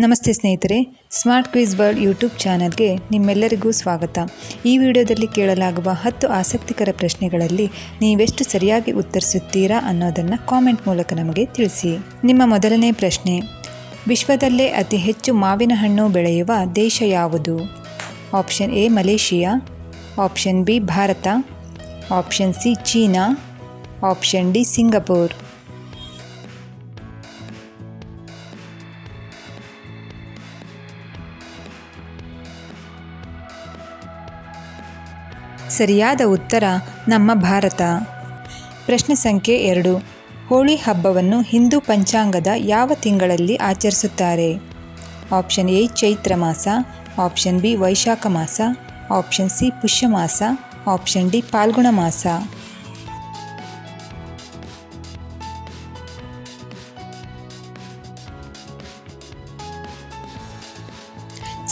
ನಮಸ್ತೆ ಸ್ನೇಹಿತರೆ, smart quiz world YouTube ಚಾನಲ್ಗೆ ನಿಮ್ಮೆಲ್ಲರಿಗೂ ಸ್ವಾಗತ. ಈ ವಿಡಿಯೋದಲ್ಲಿ ಕೇಳಲಾಗುವ 10 ಆಸಕ್ತಿಕರ ಪ್ರಶ್ನೆಗಳಲ್ಲಿ ನೀವೆಷ್ಟು ಸರಿಯಾಗಿ ಉತ್ತರಿಸುತ್ತೀರಾ ಅನ್ನೋದನ್ನು ಕಾಮೆಂಟ್ ಮೂಲಕ ನಮಗೆ ತಿಳಿಸಿ. ನಿಮ್ಮ ಮೊದಲನೇ ಪ್ರಶ್ನೆ, ವಿಶ್ವದಲ್ಲೇ ಅತಿ ಹೆಚ್ಚು ಮಾವಿನ ಹಣ್ಣು ಬೆಳೆಯುವ ದೇಶ ಯಾವುದು? Option A Malaysia, option B Bharat, option C China, option D Singapore. ಸರಿಯಾದ ಉತ್ತರ ನಮ್ಮ ಭಾರತ. ಪ್ರಶ್ನೆ ಸಂಖ್ಯೆ 2, ಹೋಳಿ ಹಬ್ಬವನ್ನು ಹಿಂದೂ ಪಂಚಾಂಗದ ಯಾವ ತಿಂಗಳಲ್ಲಿ ಆಚರಿಸುತ್ತಾರೆ? ಆಪ್ಷನ್ ಎ ಚೈತ್ರ ಮಾಸ, ಆಪ್ಷನ್ ಬಿ ವೈಶಾಖ ಮಾಸ, ಆಪ್ಷನ್ ಸಿ ಪುಷ್ಯ ಮಾಸ, ಆಪ್ಷನ್ ಡಿ ಫಾಲ್ಗುಣ ಮಾಸ.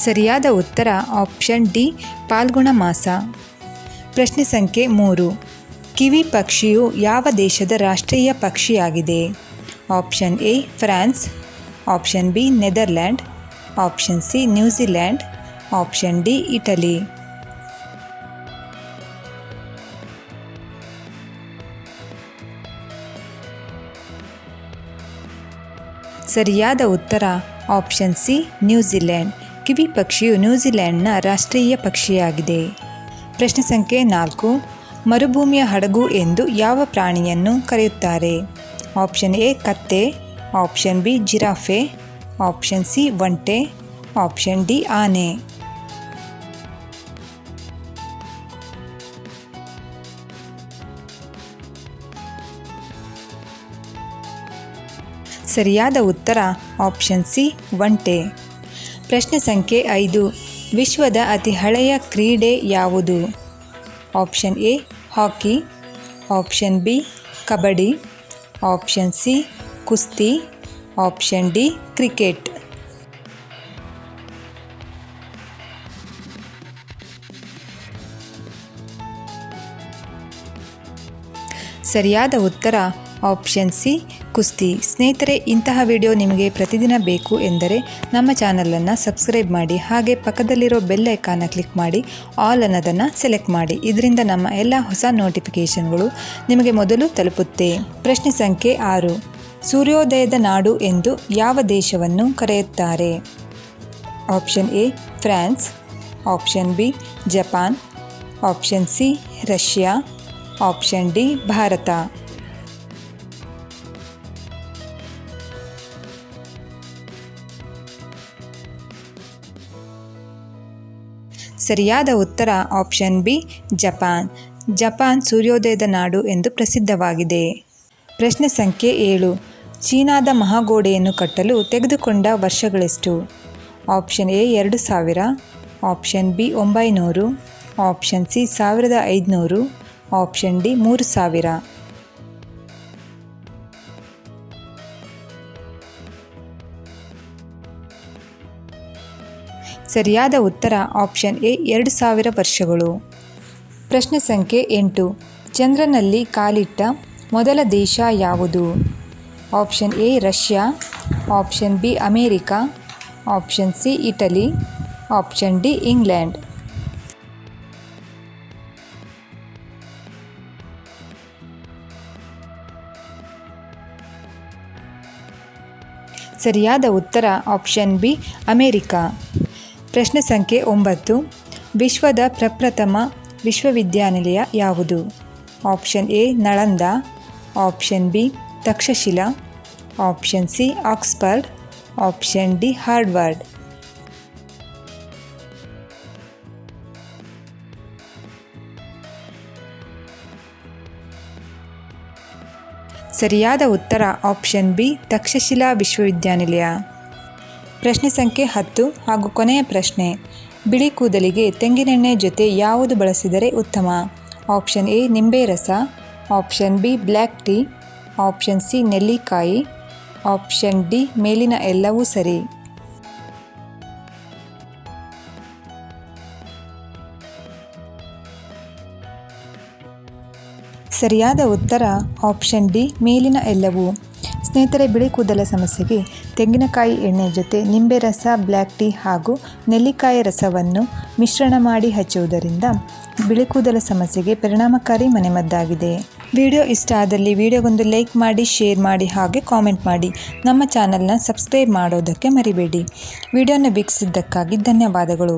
ಸರಿಯಾದ ಉತ್ತರ ಆಪ್ಷನ್ ಡಿ ಫಾಲ್ಗುಣ ಮಾಸ. ಪ್ರಶ್ನೆ ಸಂಖ್ಯೆ 3, ಕಿವಿ ಪಕ್ಷಿಯು ಯಾವ ದೇಶದ ರಾಷ್ಟ್ರೀಯ ಪಕ್ಷಿಯಾಗಿದೆ? Option A France, option B Netherland, option C New Zealand, option D Italy. ಸರಿಯಾದ ಉತ್ತರ ಆಪ್ಷನ್ ಸಿ ನ್ಯೂಜಿಲ್ಯಾಂಡ್. ಕಿವಿ ಪಕ್ಷಿಯು ನ್ಯೂಜಿಲ್ಯಾಂಡ್ನ ರಾಷ್ಟ್ರೀಯ ಪಕ್ಷಿಯಾಗಿದೆ. ಪ್ರಶ್ನೆ ಸಂಖ್ಯೆ 4, ಮರುಭೂಮಿಯ ಹಡಗು ಎಂದು ಯಾವ ಪ್ರಾಣಿಯನ್ನು ಕರೆಯುತ್ತಾರೆ? ಆಪ್ಷನ್ ಎ ಕತ್ತೆ, option B giraffe, option C ಒಂಟೆ, ಆಪ್ಷನ್ ಡಿ ಆನೆ. ಸರಿಯಾದ ಉತ್ತರ ಆಪ್ಷನ್ ಸಿ ಒಂಟೆ. ಪ್ರಶ್ನೆ ಸಂಖ್ಯೆ 5, ವಿಶ್ವದ ಅತಿ ಹಳೆಯ ಕ್ರೀಡೆ ಯಾವುದು? Option A hockey, option B kabaddi, option C ಕುಸ್ತಿ, ಆಪ್ಷನ್ ಡಿ ಕ್ರಿಕೆಟ್. ಸರಿಯಾದ ಉತ್ತರ ಆಪ್ಷನ್ ಸಿ ಕುಸ್ತಿ. ಸ್ನೇಹಿತರೆ, ಇಂತಹ ವಿಡಿಯೋ ನಿಮಗೆ ಪ್ರತಿದಿನ ಬೇಕು ಎಂದರೆ ನಮ್ಮ ಚಾನಲನ್ನು ಸಬ್ಸ್ಕ್ರೈಬ್ ಮಾಡಿ, ಹಾಗೆ ಪಕ್ಕದಲ್ಲಿರೋ ಬೆಲ್ ಐಕಾನ್ನ ಕ್ಲಿಕ್ ಮಾಡಿ ಆಲ್ ಅನ್ನೋದನ್ನು ಸೆಲೆಕ್ಟ್ ಮಾಡಿ. ಇದರಿಂದ ನಮ್ಮ ಎಲ್ಲ ಹೊಸ ನೋಟಿಫಿಕೇಷನ್ಗಳು ನಿಮಗೆ ಮೊದಲು ತಲುಪುತ್ತೆ. ಪ್ರಶ್ನೆ ಸಂಖ್ಯೆ 6, ಸೂರ್ಯೋದಯದ ನಾಡು ಎಂದು ಯಾವ ದೇಶವನ್ನು ಕರೆಯುತ್ತಾರೆ? Option A France, option B Japan, option C Russia, option D Bharat. ಸರಿಯಾದ ಉತ್ತರ ಆಪ್ಷನ್ ಬಿ ಜಪಾನ್. ಜಪಾನ್ ಸೂರ್ಯೋದಯದ ನಾಡು ಎಂದು ಪ್ರಸಿದ್ಧವಾಗಿದೆ. ಪ್ರಶ್ನೆ ಸಂಖ್ಯೆ 7, ಚೀನಾದ ಮಹಾಗೋಡೆಯನ್ನು ಕಟ್ಟಲು ತೆಗೆದುಕೊಂಡ ವರ್ಷಗಳೆಷ್ಟು? Option A 2000, option B 900, option C 1500, option D 3000. ಸರಿಯಾದ ಉತ್ತರ ಆಪ್ಷನ್ ಎ 2000 ವರ್ಷಗಳು. ಪ್ರಶ್ನೆ ಸಂಖ್ಯೆ 8, ಚಂದ್ರನಲ್ಲಿ ಕಾಲಿಟ್ಟ ಮೊದಲ ದೇಶ ಯಾವುದು? Option A Russia, option B America, option C Italy, option D England. ಸರಿಯಾದ ಉತ್ತರ ಆಪ್ಷನ್ ಬಿ ಅಮೇರಿಕಾ. ಪ್ರಶ್ನೆ ಸಂಖ್ಯೆ 9, ವಿಶ್ವದ ಪ್ರಪ್ರಥಮ ವಿಶ್ವವಿದ್ಯಾನಿಲಯ ಯಾವುದು? Option A Nalanda, option B Takshashila, option C Oxford, option D Harvard. ಸರಿಯಾದ ಉತ್ತರ ಆಪ್ಷನ್ ಬಿ ತಕ್ಷಶಿಲಾ ವಿಶ್ವವಿದ್ಯಾನಿಲಯ. ಪ್ರಶ್ನೆ ಸಂಖ್ಯೆ 10 ಹಾಗೂ ಕೊನೆಯ ಪ್ರಶ್ನೆ, ಬಿಳಿ ಕೂದಲಿಗೆ ತೆಂಗಿನೆಣ್ಣೆ ಜೊತೆ ಯಾವುದು ಬಳಸಿದರೆ ಉತ್ತಮ? ಆಪ್ಷನ್ ಎ ನಿಂಬೆ ರಸ, option B black tea, option C ನೆಲ್ಲಿಕಾಯಿ, ಆಪ್ಷನ್ ಡಿ ಮೇಲಿನ ಎಲ್ಲವೂ ಸರಿ. ಸರಿಯಾದ ಉತ್ತರ ಆಪ್ಷನ್ ಡಿ ಮೇಲಿನ ಎಲ್ಲವೂ. ಸ್ನೇಹಿತರೆ, ಬಿಳಿ ಕೂದಲ ಸಮಸ್ಯೆಗೆ ತೆಂಗಿನಕಾಯಿ ಎಣ್ಣೆ ಜೊತೆ ನಿಂಬೆ ರಸ, ಬ್ಲ್ಯಾಕ್ ಟೀ ಹಾಗೂ ನೆಲ್ಲಿಕಾಯಿ ರಸವನ್ನು ಮಿಶ್ರಣ ಮಾಡಿ ಹಚ್ಚುವುದರಿಂದ ಬಿಳಿ ಕೂದಲ ಸಮಸ್ಯೆಗೆ ಪರಿಣಾಮಕಾರಿ ಮನೆಮದ್ದಾಗಿದೆ. ವಿಡಿಯೋ ಇಷ್ಟ ಆದಲ್ಲಿ ವಿಡಿಯೋಗೊಂದು ಲೈಕ್ ಮಾಡಿ, ಶೇರ್ ಮಾಡಿ ಹಾಗೆ ಕಾಮೆಂಟ್ ಮಾಡಿ. ನಮ್ಮ ಚಾನಲ್ನ ಸಬ್ಸ್ಕ್ರೈಬ್ ಮಾಡೋದಕ್ಕೆ ಮರಿಬೇಡಿ. ವಿಡಿಯೋನ ವೀಕ್ಷಿಸಿದ್ದಕ್ಕಾಗಿ ಧನ್ಯವಾದಗಳು.